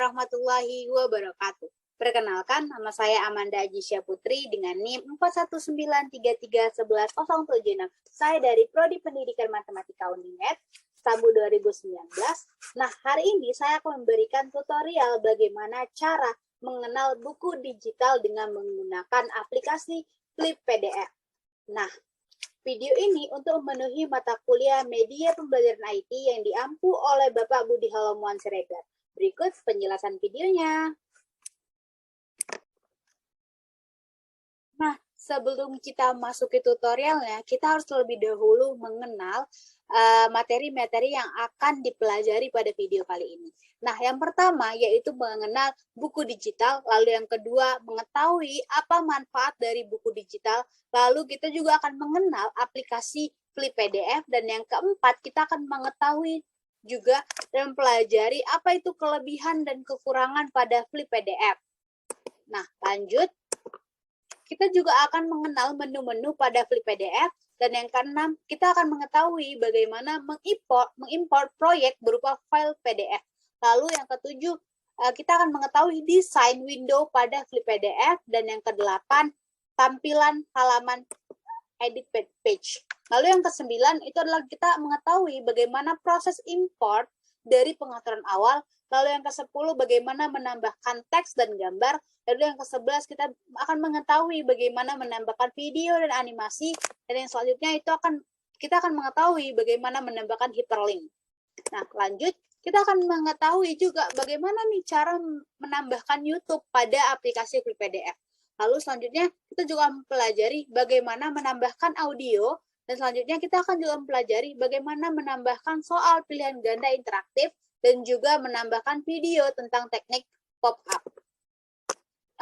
warahmatullahi wabarakatuh. Perkenalkan, nama saya Amanda Ajisya Putri dengan NIM 41933110676. Saya dari Prodi Pendidikan Matematika Uninet, Tabu 2019. Nah, hari ini saya akan memberikan tutorial bagaimana cara mengenal buku digital dengan menggunakan aplikasi Flip PDF. Nah, video ini untuk memenuhi mata kuliah Media Pembelajaran IT yang diampu oleh Bapak Budi Halomuan Siregar. Berikut penjelasan videonya. Nah, sebelum kita masuk ke tutorialnya, kita harus terlebih dahulu mengenal materi-materi yang akan dipelajari pada video kali ini. Nah, yang pertama yaitu mengenal buku digital, lalu yang kedua mengetahui apa manfaat dari buku digital, lalu kita juga akan mengenal aplikasi Flip PDF, dan yang keempat kita akan mengetahui juga dan mempelajari apa itu kelebihan dan kekurangan pada Flip PDF. Nah, lanjut. Kita juga akan mengenal menu-menu pada Flip PDF, dan yang keenam, kita akan mengetahui bagaimana mengimport proyek berupa file PDF. Lalu yang ketujuh, kita akan mengetahui desain window pada Flip PDF, dan yang kedelapan, tampilan halaman edit page. Lalu yang kesembilan, itu adalah kita mengetahui bagaimana proses import dari pengaturan awal. Lalu yang ke-10, bagaimana menambahkan teks dan gambar. Lalu yang ke-11, kita akan mengetahui bagaimana menambahkan video dan animasi. Dan yang selanjutnya itu kita akan mengetahui bagaimana menambahkan hyperlink. Nah, lanjut, kita akan mengetahui juga bagaimana nih cara menambahkan YouTube pada aplikasi Flip PDF. Lalu selanjutnya, kita juga mempelajari bagaimana menambahkan audio. Dan selanjutnya, kita akan juga mempelajari bagaimana menambahkan soal pilihan ganda interaktif dan juga menambahkan video tentang teknik pop-up.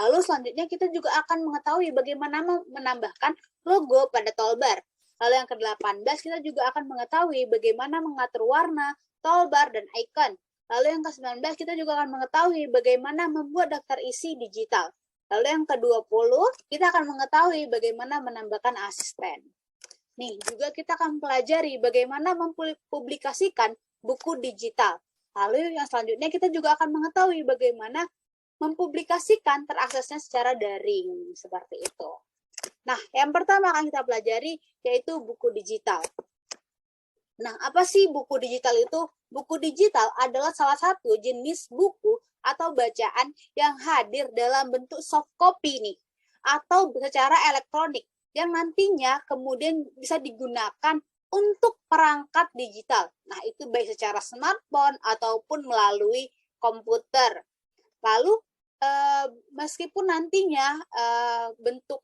Lalu selanjutnya kita juga akan mengetahui bagaimana menambahkan logo pada toolbar. Lalu yang ke-18 kita juga akan mengetahui bagaimana mengatur warna, toolbar, dan icon. Lalu yang ke-19 kita juga akan mengetahui bagaimana membuat daftar isi digital. Lalu yang ke-20 kita akan mengetahui bagaimana menambahkan asisten. Nih, juga kita akan pelajari bagaimana mempublikasikan buku digital. Lalu yang selanjutnya kita juga akan mengetahui bagaimana mempublikasikan teraksesnya secara daring, seperti itu. Nah, yang pertama akan kita pelajari yaitu buku digital. Nah, apa sih buku digital itu? Buku digital adalah salah satu jenis buku atau bacaan yang hadir dalam bentuk soft copy nih, atau secara elektronik, yang nantinya kemudian bisa digunakan untuk perangkat digital. Nah, itu baik secara smartphone ataupun melalui komputer. Lalu, meskipun nantinya bentuk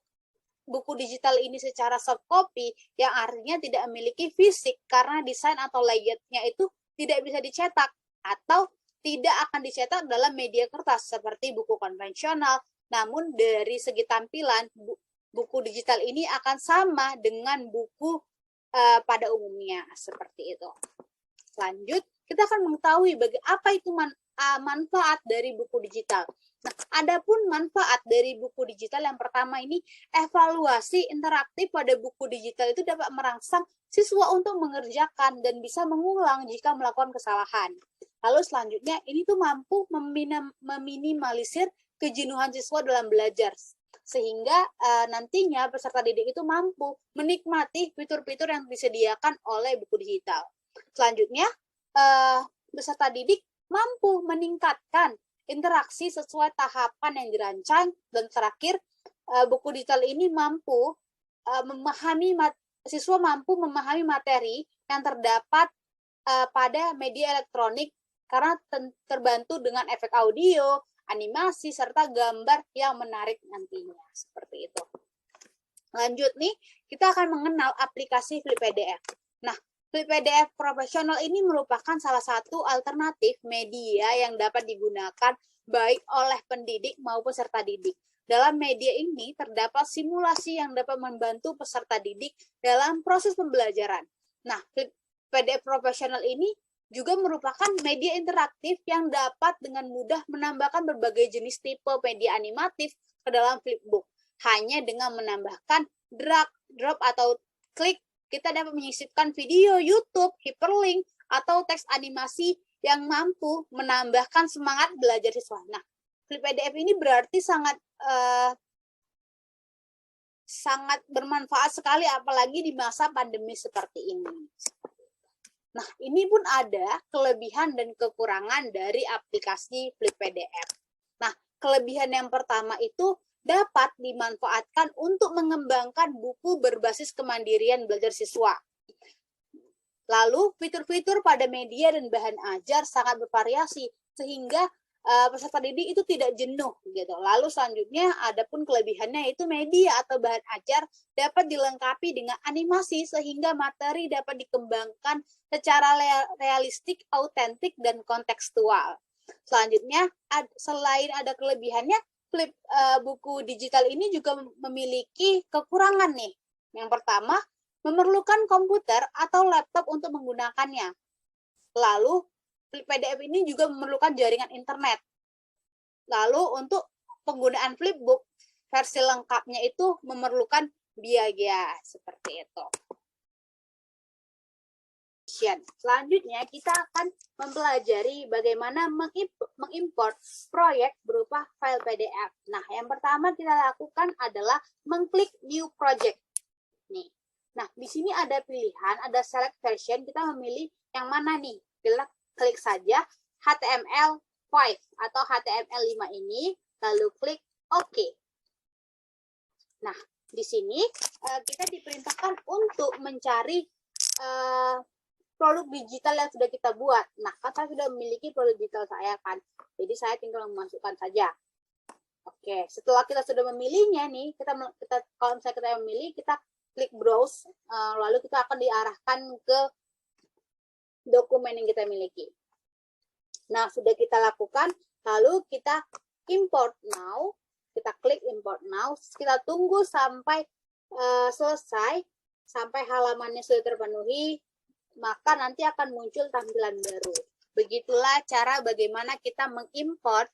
buku digital ini secara soft copy, yang artinya tidak memiliki fisik karena desain atau layoutnya itu tidak bisa dicetak atau tidak akan dicetak dalam media kertas seperti buku konvensional. Namun dari segi tampilan, buku digital ini akan sama dengan buku pada umumnya, seperti itu. Lanjut, kita akan mengetahui apa itu manfaat dari buku digital. Nah, adapun manfaat dari buku digital yang pertama ini, evaluasi interaktif pada buku digital itu dapat merangsang siswa untuk mengerjakan dan bisa mengulang jika melakukan kesalahan. Lalu selanjutnya, ini tuh mampu meminimalisir kejenuhan siswa dalam belajar, sehingga nantinya peserta didik itu mampu menikmati fitur-fitur yang disediakan oleh buku digital. Selanjutnya, peserta didik mampu meningkatkan interaksi sesuai tahapan yang dirancang. Dan terakhir, buku digital ini mampu siswa mampu memahami materi yang terdapat pada media elektronik karena terbantu dengan efek audio, animasi, serta gambar yang menarik nantinya. Seperti itu. Lanjut nih, kita akan mengenal aplikasi Flip PDF. Nah, Flip PDF profesional ini merupakan salah satu alternatif media yang dapat digunakan baik oleh pendidik maupun peserta didik. Dalam media ini terdapat simulasi yang dapat membantu peserta didik dalam proses pembelajaran. Nah, Flip PDF profesional ini juga merupakan media interaktif yang dapat dengan mudah menambahkan berbagai jenis tipe media animatif ke dalam flipbook. Hanya dengan menambahkan drag, drop, atau klik, kita dapat menyisipkan video YouTube, hyperlink, atau teks animasi yang mampu menambahkan semangat belajar siswa. Nah, Flip PDF ini berarti sangat bermanfaat sekali, apalagi di masa pandemi seperti ini. Nah, ini pun ada kelebihan dan kekurangan dari aplikasi Flip PDF. Nah, kelebihan yang pertama itu dapat dimanfaatkan untuk mengembangkan buku berbasis kemandirian belajar siswa. Lalu, fitur-fitur pada media dan bahan ajar sangat bervariasi, sehingga peserta didik itu tidak jenuh gitu. Lalu selanjutnya adapun kelebihannya itu media atau bahan ajar dapat dilengkapi dengan animasi sehingga materi dapat dikembangkan secara realistik, autentik dan kontekstual. Selanjutnya selain ada kelebihannya, buku digital ini juga memiliki kekurangan nih. Yang pertama, memerlukan komputer atau laptop untuk menggunakannya. Lalu, PDF ini juga memerlukan jaringan internet. Lalu, untuk penggunaan Flipbook, versi lengkapnya itu memerlukan biaya. Seperti itu. Selanjutnya, kita akan mempelajari bagaimana mengimport proyek berupa file PDF. Nah, yang pertama kita lakukan adalah mengklik New Project. Nih. Nah, di sini ada pilihan, ada select version, kita memilih yang mana nih? Kita klik saja HTML5 atau HTML5 ini, lalu klik OK. Nah, di sini kita diperintahkan untuk mencari produk digital yang sudah kita buat. Nah, kan saya sudah memiliki produk digital saya kan, jadi saya tinggal memasukkan saja. Oke, setelah kita sudah memilihnya nih, kalau misalnya kita memilih, kita klik browse, lalu kita akan diarahkan ke dokumen yang kita miliki. Nah, sudah kita lakukan, lalu kita import now, kita klik import now, kita tunggu sampai selesai, sampai halamannya sudah terpenuhi, maka nanti akan muncul tampilan baru. Begitulah cara bagaimana kita mengimport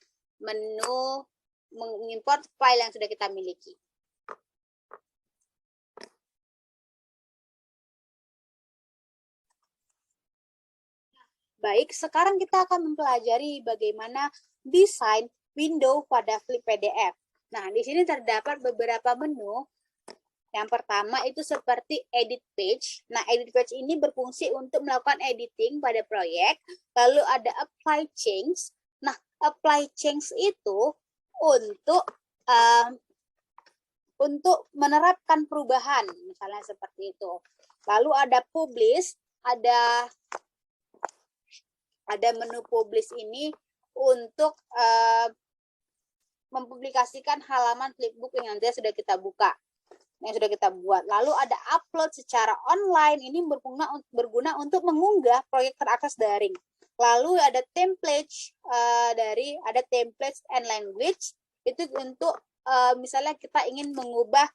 file yang sudah kita miliki. Baik, sekarang kita akan mempelajari bagaimana desain window pada Flip PDF. Nah, di sini terdapat beberapa menu. Yang pertama itu seperti edit page. Nah, edit page ini berfungsi untuk melakukan editing pada proyek. Lalu ada apply change. Nah, apply change itu untuk menerapkan perubahan, misalnya seperti itu. Lalu ada publish, ada menu publish ini untuk mempublikasikan halaman Flipbook yang nanti sudah kita buka, yang sudah kita buat. Lalu ada upload secara online, ini berguna untuk mengunggah proyek terakses daring. Lalu ada template ada templates and language, itu untuk misalnya kita ingin mengubah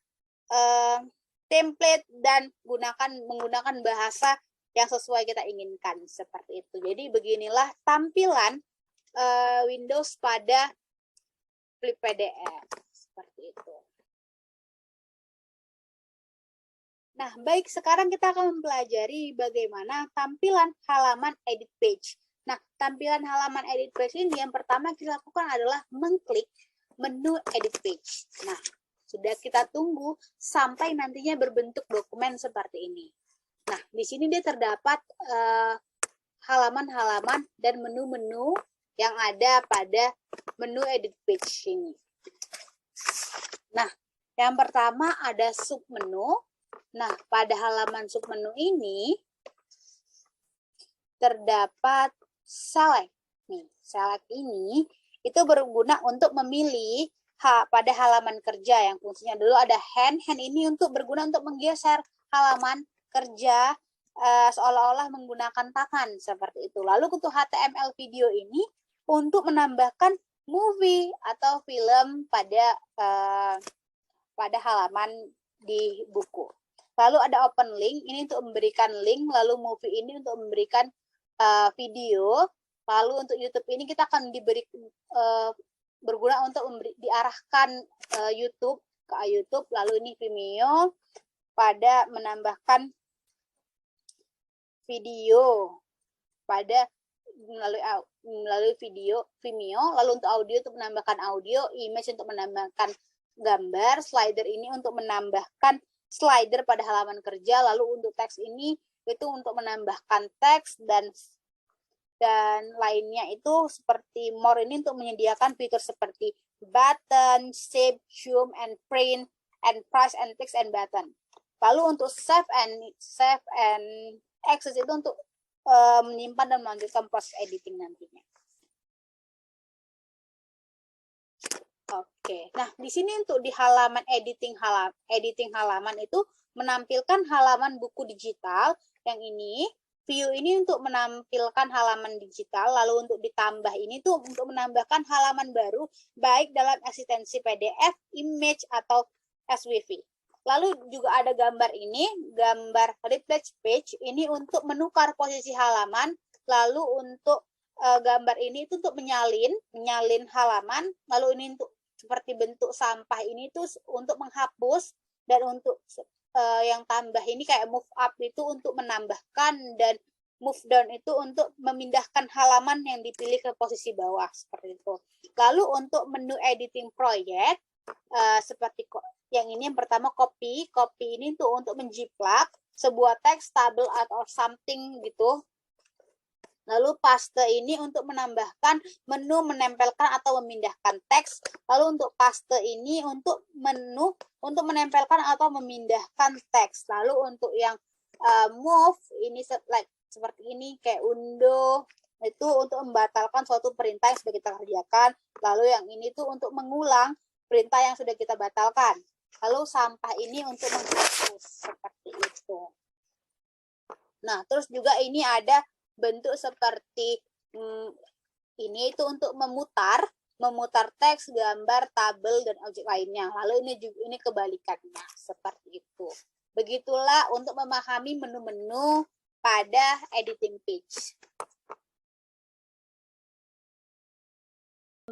template dan menggunakan bahasa yang sesuai kita inginkan, seperti itu. Jadi beginilah tampilan Windows pada Flip PDF, seperti itu. Nah, baik, sekarang kita akan mempelajari bagaimana tampilan halaman edit page. Nah, tampilan halaman edit page ini yang pertama kita lakukan adalah mengklik menu edit page. Nah, sudah kita tunggu sampai nantinya berbentuk dokumen seperti ini. Nah, di sini dia terdapat halaman-halaman dan menu-menu yang ada pada menu edit page ini. Nah, yang pertama ada submenu. Nah, pada halaman submenu ini terdapat select. Nih, select ini itu berguna untuk memilih pada halaman kerja yang fungsinya dulu ada hand. Hand ini berguna untuk menggeser halaman kerja seolah-olah menggunakan tangan, seperti itu. Lalu untuk HTML video ini untuk menambahkan movie atau film pada halaman di buku. Lalu ada open link, ini untuk memberikan link, lalu movie ini untuk memberikan video, lalu untuk YouTube ini kita akan berguna untuk diarahkan YouTube ke YouTube, lalu ini Vimeo pada menambahkan video pada melalui Vimeo, lalu untuk audio untuk menambahkan audio, image untuk menambahkan gambar, slider ini untuk menambahkan slider pada halaman kerja, lalu untuk teks ini itu untuk menambahkan teks dan lainnya itu seperti more ini untuk menyediakan fitur seperti button, save, zoom, and print, and price and text and button. Lalu untuk save and access itu untuk menyimpan dan melanjutkan proses editing nantinya. Oke, nah di sini untuk di halaman editing halaman itu menampilkan halaman buku digital yang ini. View ini untuk menampilkan halaman digital, lalu untuk ditambah ini tuh untuk menambahkan halaman baru baik dalam eksistensi PDF, image atau SVV. Lalu juga ada gambar ini, gambar replace page ini untuk menukar posisi halaman, lalu untuk gambar ini itu untuk menyalin halaman, lalu ini untuk seperti bentuk sampah ini tuh untuk menghapus, dan untuk yang tambah ini kayak move up itu untuk menambahkan, dan move down itu untuk memindahkan halaman yang dipilih ke posisi bawah seperti itu. Lalu untuk menu editing project seperti yang ini, yang pertama copy ini tuh untuk menjiplak sebuah teks, tabel atau something gitu. Lalu paste ini untuk menambahkan menu, menempelkan atau memindahkan teks. Lalu untuk paste ini untuk menu untuk menempelkan atau memindahkan teks. Lalu untuk yang move ini seperti ini kayak undo itu untuk membatalkan suatu perintah yang sudah kita kerjakan. Lalu yang ini tuh untuk mengulang perintah yang sudah kita batalkan. Lalu sampah ini untuk menghapus seperti itu. Nah, terus juga ini ada bentuk seperti ini itu untuk memutar teks, gambar, tabel, dan objek lainnya. Lalu ini kebalikannya seperti itu. Begitulah untuk memahami menu-menu pada editing page.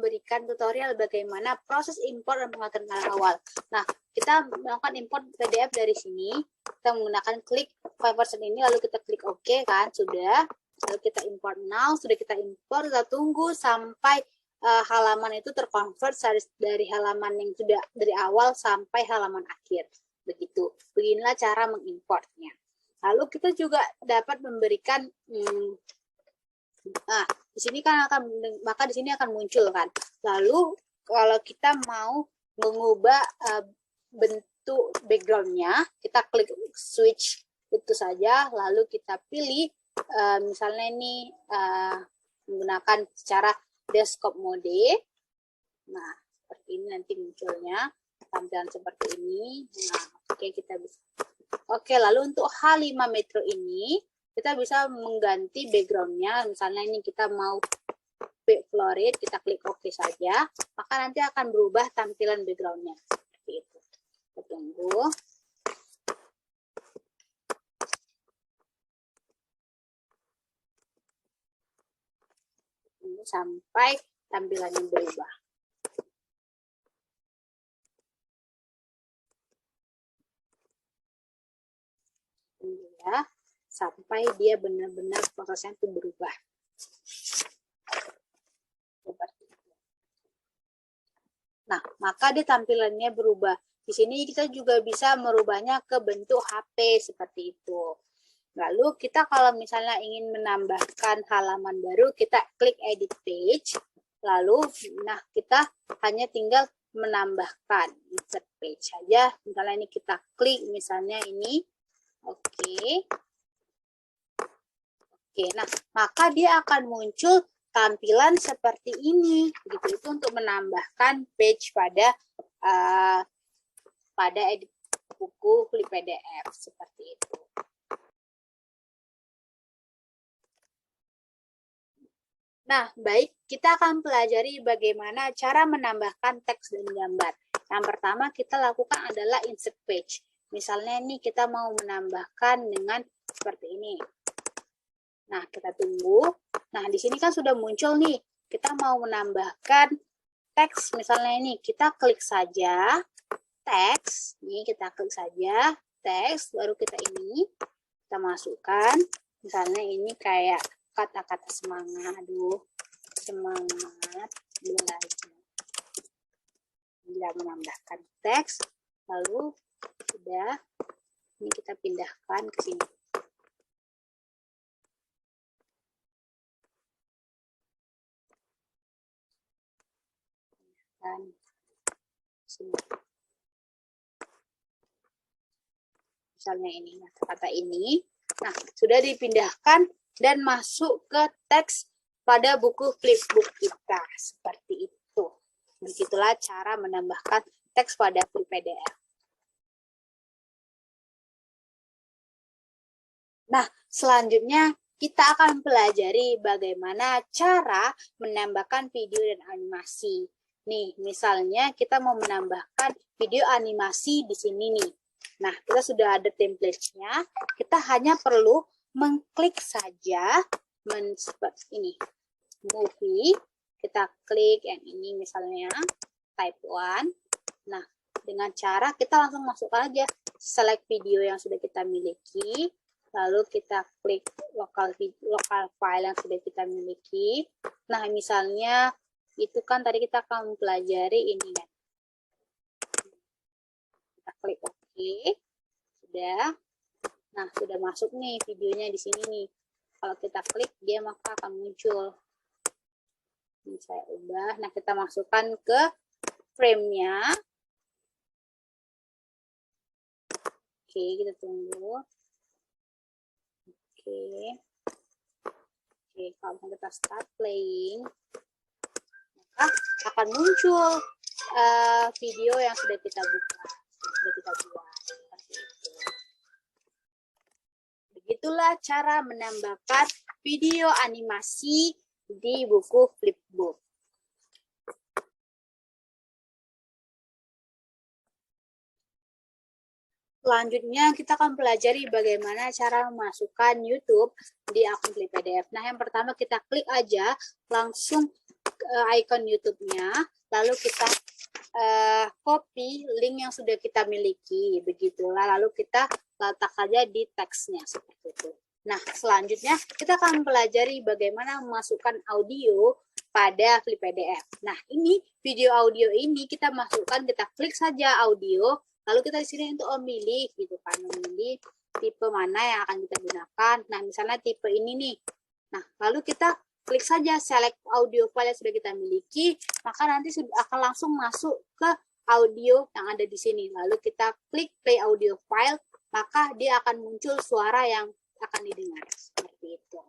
Memberikan tutorial bagaimana proses import dan pengaturan awal. Nah, kita melakukan import PDF dari sini. Kita menggunakan klik 5% ini, lalu kita klik OK kan, sudah. Lalu kita import now, sudah kita import, kita tunggu sampai halaman itu terkonvert dari halaman yang sudah dari awal sampai halaman akhir. Begitu. Beginilah cara mengimportnya. Lalu kita juga dapat memberikan di sini kan maka di sini akan muncul kan. Lalu kalau kita mau mengubah bentuk backgroundnya, kita klik switch itu saja, lalu kita pilih misalnya ini menggunakan secara desktop mode. Nah, seperti ini nanti munculnya tampilan seperti ini. Nah, oke, kita bisa. Oke, lalu untuk H5 Metro ini kita bisa mengganti backgroundnya. Misalnya ini kita mau Florid, kita klik OK saja, maka nanti akan berubah tampilan backgroundnya seperti itu. Kita tunggu. Sampai tampilannya berubah. Ya, sampai dia benar-benar prosesnya itu berubah. Nah, maka dia tampilannya berubah. Di sini kita juga bisa merubahnya ke bentuk HP seperti itu. Lalu kita kalau misalnya ingin menambahkan halaman baru, kita klik edit page. Lalu, nah kita hanya tinggal menambahkan insert page saja. Misalnya ini kita klik, misalnya ini. Oke. Nah maka dia akan muncul tampilan seperti ini. Gitu, itu untuk menambahkan page pada edit buku klik PDF seperti itu. Nah, baik, kita akan pelajari bagaimana cara menambahkan teks dan gambar. Yang pertama kita lakukan adalah insert page. Misalnya ini kita mau menambahkan dengan seperti ini. Nah, kita tunggu. Nah, di sini kan sudah muncul nih. Kita mau menambahkan teks. Misalnya ini, kita klik saja teks. Ini kita klik saja teks, baru kita masukkan. Misalnya ini kayak kata-kata semangat. Aduh, semangat belajar. Bila menambahkan teks, lalu sudah, ini kita pindahkan ke sini. Dan sini. Misalnya ini, kata ini. Nah, sudah dipindahkan dan masuk ke teks pada buku flipbook kita. Seperti itu. Begitulah cara menambahkan teks pada Flip PDF. Nah, selanjutnya kita akan pelajari bagaimana cara menambahkan video dan animasi. Nih, misalnya kita mau menambahkan video animasi di sini nih. Nah, kita sudah ada template-nya. Kita hanya perlu mengklik saja ini movie. Kita klik yang ini misalnya type 1. Nah, dengan cara kita langsung masukkan aja select video yang sudah kita miliki. Lalu kita klik lokal file yang sudah kita miliki. Nah, misalnya itu kan tadi kita akan pelajari ini kan. Kita klik OK. Sudah. Nah, sudah masuk nih videonya di sini nih. Kalau kita klik, dia maka akan muncul. Ini saya ubah. Nah, kita masukkan ke frame-nya. Oke, kita tunggu. Oke, kalau kita start playing, maka akan muncul video yang sudah kita buka, sudah kita buat. Begitulah cara menambahkan video animasi di buku flipbook. Selanjutnya kita akan pelajari bagaimana cara memasukkan YouTube di akun Flip PDF. Nah, yang pertama kita klik aja langsung icon YouTube-nya, lalu kita copy link yang sudah kita miliki, begitulah. Lalu kita letak saja di teksnya seperti itu. Nah, selanjutnya kita akan pelajari bagaimana memasukkan audio pada Flip PDF. Nah, ini video audio ini kita masukkan, kita klik saja audio. Lalu kita di sini untuk memilih gitu kan, memilih tipe mana yang akan kita gunakan. Nah, misalnya tipe ini nih. Nah, lalu kita klik saja select audio file yang sudah kita miliki, maka nanti akan langsung masuk ke audio yang ada di sini. Lalu kita klik play audio file, maka dia akan muncul suara yang akan didengar. Seperti itu.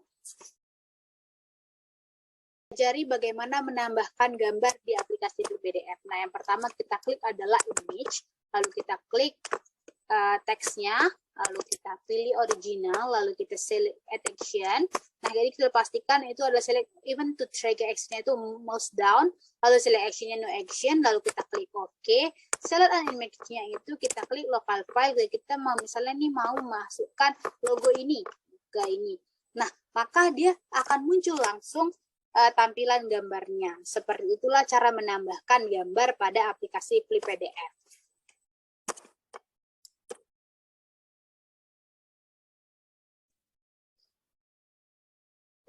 Pelajari bagaimana menambahkan gambar di aplikasi Flip PDF. Nah, yang pertama kita klik adalah image, lalu kita klik teksnya, lalu kita pilih original, lalu kita select add action. Nah, jadi kita pastikan itu adalah select even to trigger action-nya itu mouse down, lalu select action-nya no action, lalu kita klik OK. Select an image-nya itu kita klik local file, jadi kita mau misalnya nih mau masukkan logo ini, ini. Nah, maka dia akan muncul langsung tampilan gambarnya. Seperti itulah cara menambahkan gambar pada aplikasi Flip PDF.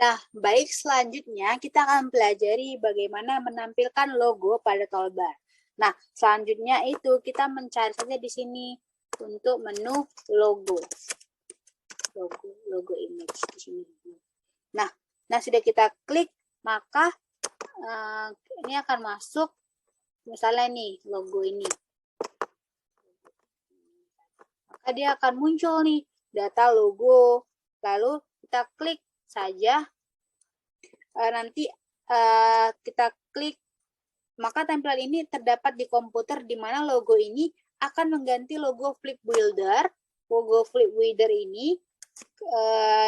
Nah, baik, selanjutnya kita akan pelajari bagaimana menampilkan logo pada toolbar. Nah, selanjutnya itu kita mencari saja di sini untuk menu logo. Logo image di sini. Nah, sudah kita klik, maka ini akan masuk misalnya nih logo ini. Maka dia akan muncul nih data logo. Lalu kita klik saja, nanti kita klik, maka tampilan ini terdapat di komputer di mana logo ini akan mengganti logo Flip Builder. Logo Flip Builder ini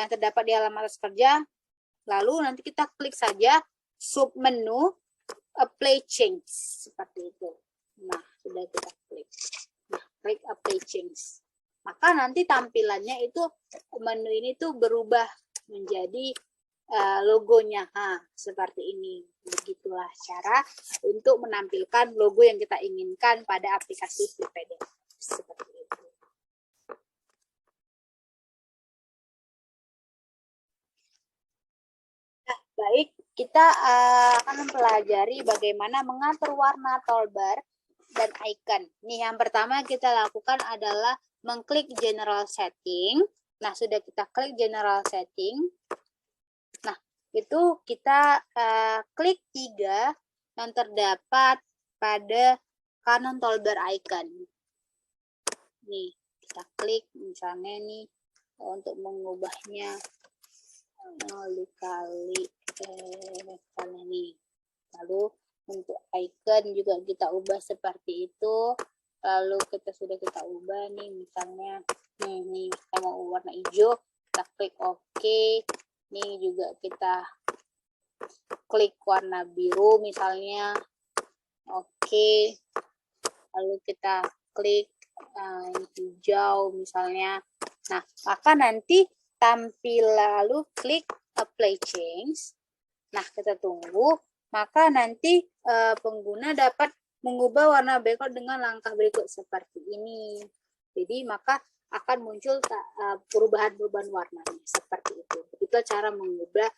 terdapat di halaman atas kerja. Lalu nanti kita klik saja sub menu Apply Change seperti itu. Nah, sudah kita klik. Nah, klik Apply Change. Maka nanti tampilannya itu menu ini tuh berubah menjadi logonya seperti ini. Begitulah cara untuk menampilkan logo yang kita inginkan pada aplikasi Flip PDF. Seperti itu. kita akan mempelajari bagaimana mengatur warna toolbar dan icon. Nih, yang pertama kita lakukan adalah mengklik general setting. Nah, sudah kita klik general setting. Nah, itu kita klik 3 yang terdapat pada kanan toolbar icon. Nih, kita klik misalnya nih untuk mengubahnya kali karena nih. Lalu untuk icon juga kita ubah seperti itu. Lalu kita ubah nih, misalnya nih kita mau warna hijau, kita klik OK. Nih juga kita klik warna biru misalnya, OK. Lalu kita klik hijau misalnya. Nah, maka nanti tampil, lalu klik apply change. Nah, kita tunggu, maka nanti pengguna dapat mengubah warna background dengan langkah berikut seperti ini. Jadi, maka akan muncul perubahan-perubahan warnanya seperti itu. Itu cara mengubah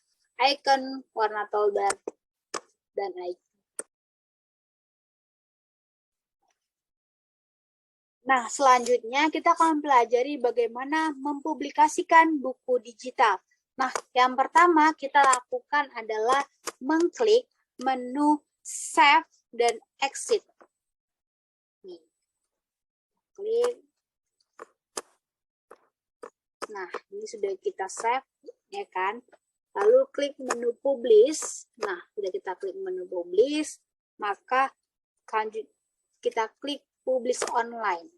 icon, warna toolbar, dan icon. Nah, selanjutnya kita akan pelajari bagaimana mempublikasikan buku digital. Nah, yang pertama kita lakukan adalah mengklik menu Save dan Exit. Nih. Klik. Nah, ini sudah kita save, ya kan? Lalu klik menu Publish. Nah, sudah kita klik menu Publish, maka kita klik Publish online.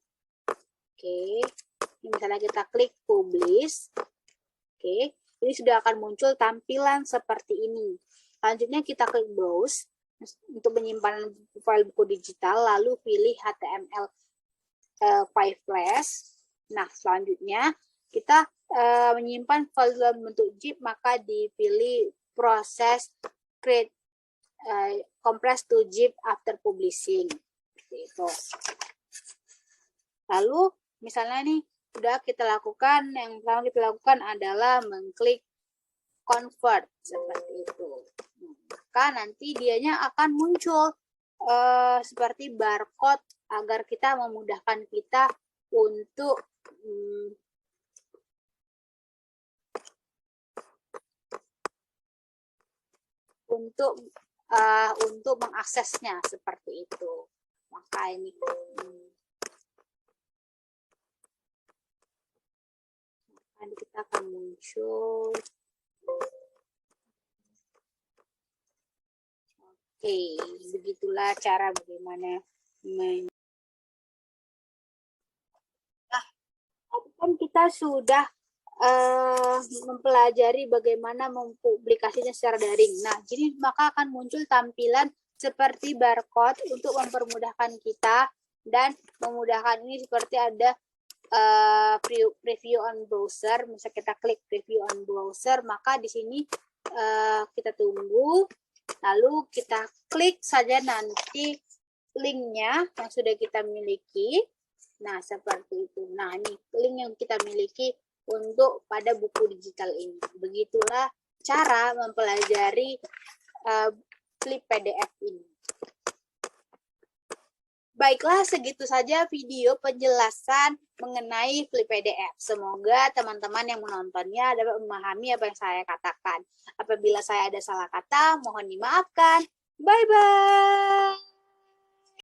Oke, ini misalnya kita klik Publish. Oke, ini sudah akan muncul tampilan seperti ini. Selanjutnya kita klik Browse untuk menyimpan file buku digital, lalu pilih HTML file flash. Nah, selanjutnya kita menyimpan file dalam bentuk zip, maka dipilih proses create compress to zip after publishing. Itu. Lalu misalnya nih sudah kita lakukan, yang pertama kita lakukan adalah mengklik convert seperti itu. Maka nanti dianya akan muncul seperti barcode agar kita memudahkan kita untuk mengaksesnya seperti itu. Maka ini kita akan muncul. Oke, begitulah cara bagaimana kan kita sudah mempelajari bagaimana mempublikasinya secara daring. Nah, jadi maka akan muncul tampilan seperti barcode untuk mempermudahkan kita, dan memudahkan ini seperti ada preview on browser. Misalnya kita klik preview on browser, maka di sini kita tunggu, lalu kita klik saja nanti linknya yang sudah kita miliki. Nah, seperti itu. Nah, ini link yang kita miliki untuk pada buku digital ini. Begitulah cara mempelajari Flip PDF ini. Baiklah, segitu saja video penjelasan mengenai Flip PDF. Semoga teman-teman yang menontonnya dapat memahami apa yang saya katakan. Apabila saya ada salah kata, mohon dimaafkan. Bye-bye.